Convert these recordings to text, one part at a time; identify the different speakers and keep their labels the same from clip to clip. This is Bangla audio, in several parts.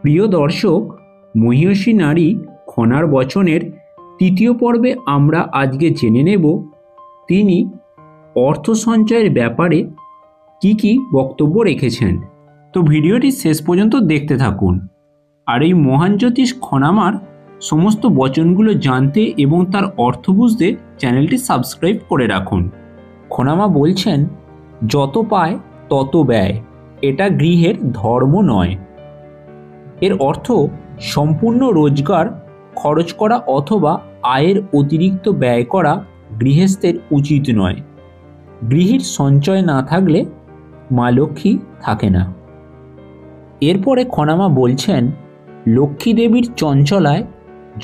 Speaker 1: প্রিয় দর্শক, মহিয়সী নারী খনার বচনের তৃতীয় পর্বে আমরা আজকে জেনে নেব তিনি অর্থ সঞ্চয়ের ব্যাপারে কি বক্তব্য রেখেছেন। তো ভিডিওটি শেষ পর্যন্ত দেখতে থাকুন। আর এই মহান জ্যোতিষ খনামার সমস্ত বচনগুলো জানতে এবং তার অর্থ বুঝতে চ্যানেলটি সাবস্ক্রাইব করে রাখুন। খনামা বলছেন, যত পায় তত ব্যয়, এটা গৃহের ধর্ম নয়। এর অর্থ সম্পূর্ণ রোজগার খরচ করা অথবা আয়ের অতিরিক্ত ব্যয় করা গৃহস্থের উচিত নয়। গৃহীর সঞ্চয় না থাকলে মা লক্ষ্মী থাকে না। এরপরে খনামা বলছেন, লক্ষ্মী দেবীর চঞ্চলায়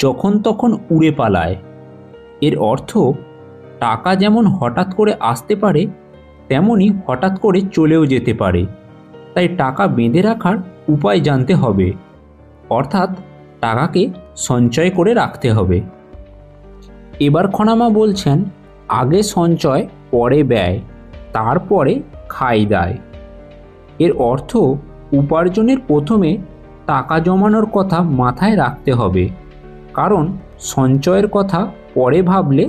Speaker 1: যখন তখন উড়ে পালায়। এর অর্থ টাকা যেমন হঠাৎ করে আসতে পারে তেমনি হঠাৎ করে চলেও যেতে পারে, তাই টাকা বেঁধে রাখার উপায় জানতে হবে, অর্থাৎ টাকাকে সঞ্চয় করে রাখতে হবে। এবার খনামা বলছেন, আগে সঞ্চয় পরে ব্যয়, তারপরে খাই দায়। এর অর্থ উপার্জনের প্রথমে টাকা জমানোর কথা মাথায় রাখতে হবে, কারণ সঞ্চয়ের কথা পরে ভাবলে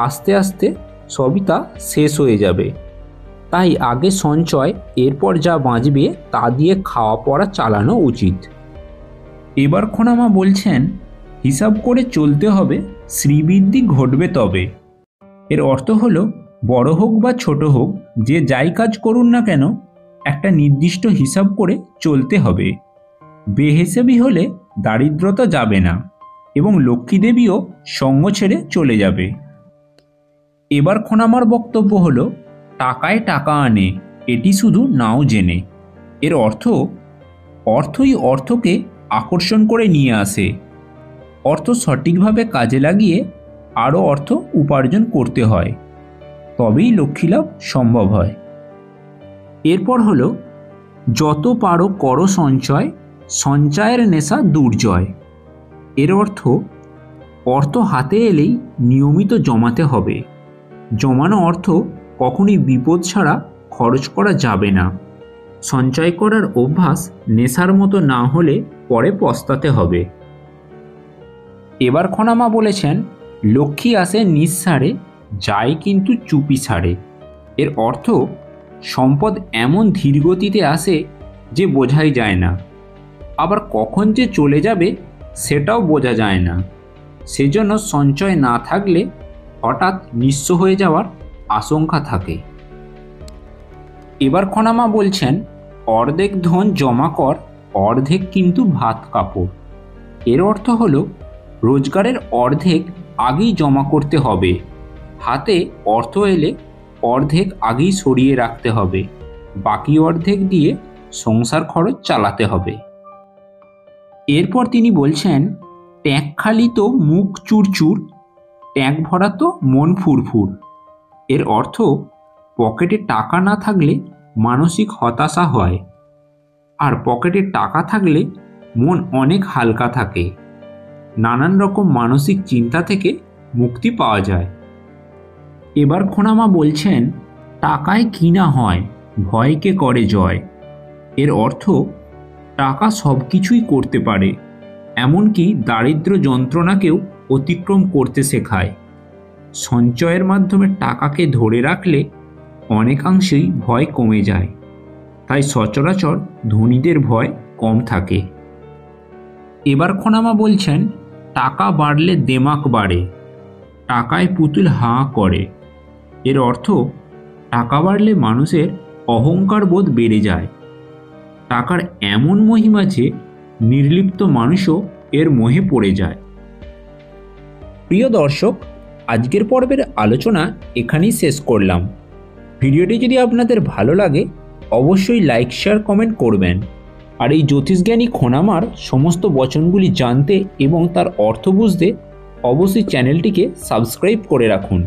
Speaker 1: আস্তে আস্তে সবই তা শেষ হয়ে যাবে। তাই আগে সঞ্চয়, এরপর যা বাঁচবে তা দিয়ে খাওয়া পড়া চালানো উচিত। এবার খনামা বলছেন, হিসাব করে চলতে হবে, শ্রীবৃদ্ধি ঘটবে তবে। এর অর্থ হলো বড় হোক বা ছোট হোক, যে যাই কাজ করুন না কেন একটা নির্দিষ্ট হিসাব করে চলতে হবে। বেহিসাবি হলে দারিদ্রতা যাবে না এবং লক্ষ্মী দেবীও সঙ্গ ছেড়ে চলে যাবে। এবার খনামার বক্তব্য হলো, টাকায় টাকা আনে, এটি শুধু নাও জেনে। এর অর্থই অর্থকে আকর্ষণ করে নিয়ে আসে। অর্থ সঠিকভাবে কাজে লাগিয়ে আরও অর্থ উপার্জন করতে হয়, তবেই লক্ষ্মীলাভ সম্ভব হয়। এরপর হলো, যত পারো করো সঞ্চয়, সঞ্চয়ের নেশা দুর্জয়। এর অর্থ হাতে এলেই নিয়মিত জমাতে হবে। জমানো অর্থ কখনই বিপদ ছাড়া খরচ করা যাবে না। সঞ্চয় করার অভ্যাস নেশার মতো না হলে পরে পস্তাতে হবে। এবার খনামা বলেছেন, লক্ষ্মী আসে নিঃসারে, যায় কিন্তু চুপি ছাড়ে। এর অর্থ সম্পদ এমন ধীরগতিতে আসে যে বোঝাই যায় না, আবার কখন যে চলে যাবে সেটাও বোঝা যায় না। সেজন্য সঞ্চয় না থাকলে হঠাৎ নিঃস্ব হয়ে যাওয়ার আশঙ্কা থাকে। এবার খনামা বলছেন, অর্ধেক ধন জমা কর, অর্ধেক কিন্তু ভাত কাপড়। এর অর্থ হলো রোজগারের অর্ধেক আগেই জমা করতে হবে। হাতে অর্থ এলে অর্ধেক আগেই সরিয়ে রাখতে হবে, বাকি অর্ধেক দিয়ে সংসার খরচ চালাতে হবে। এরপর তিনি বলছেন, ট্যাঙ্ক খালি তো মুখ চুরচুর, ট্যাঙ্ক ভরা তো মন ফুরফুর। এর অর্থ পকেটে টাকা না থাকলে মানসিক হতাশা হয়, আর পকেটে টাকা থাকলে মন অনেক হালকা থাকে। নানান রকম মানসিক চিন্তা থেকে মুক্তি পাওয়া যায়। এবার খনামা বলছেন, টাকায় কিনা হয়, ভয়কে করে জয়। এর অর্থ টাকা সব কিছুই করতে পারে, এমনকি দারিদ্র যন্ত্রণাকেও অতিক্রম করতে শেখায়। সঞ্চয়ের মাধ্যমে টাকাকে ধরে রাখলে অনেকাংশেই ভয় কমে যায়, তাই সচরাচর ধনীদের ভয় কম থাকে। এবার খনামা বলছেন, টাকা বাড়লে দেমাক বাড়ে, টাকায় পুতুল হাঁ করে। এর অর্থ টাকা বাড়লে মানুষের অহংকার বোধ বেড়ে যায়। টাকার এমন মহিমা যে নির্লিপ্ত মানুষও এর মোহে পড়ে যায়। প্রিয় দর্শক, আজকের পর্বের আলোচনা এখানেই শেষ করলাম। ভিডিওটি যদি আপনাদের ভালো লাগে অবশ্যই লাইক, শেয়ার, কমেন্ট করবেন। আর এই জ্যোতিষজ্ঞানী খনামার সমস্ত বচনগুলি জানতে এবং তার অর্থ বুঝতে অবশ্যই চ্যানেলটিকে সাবস্ক্রাইব করে রাখুন।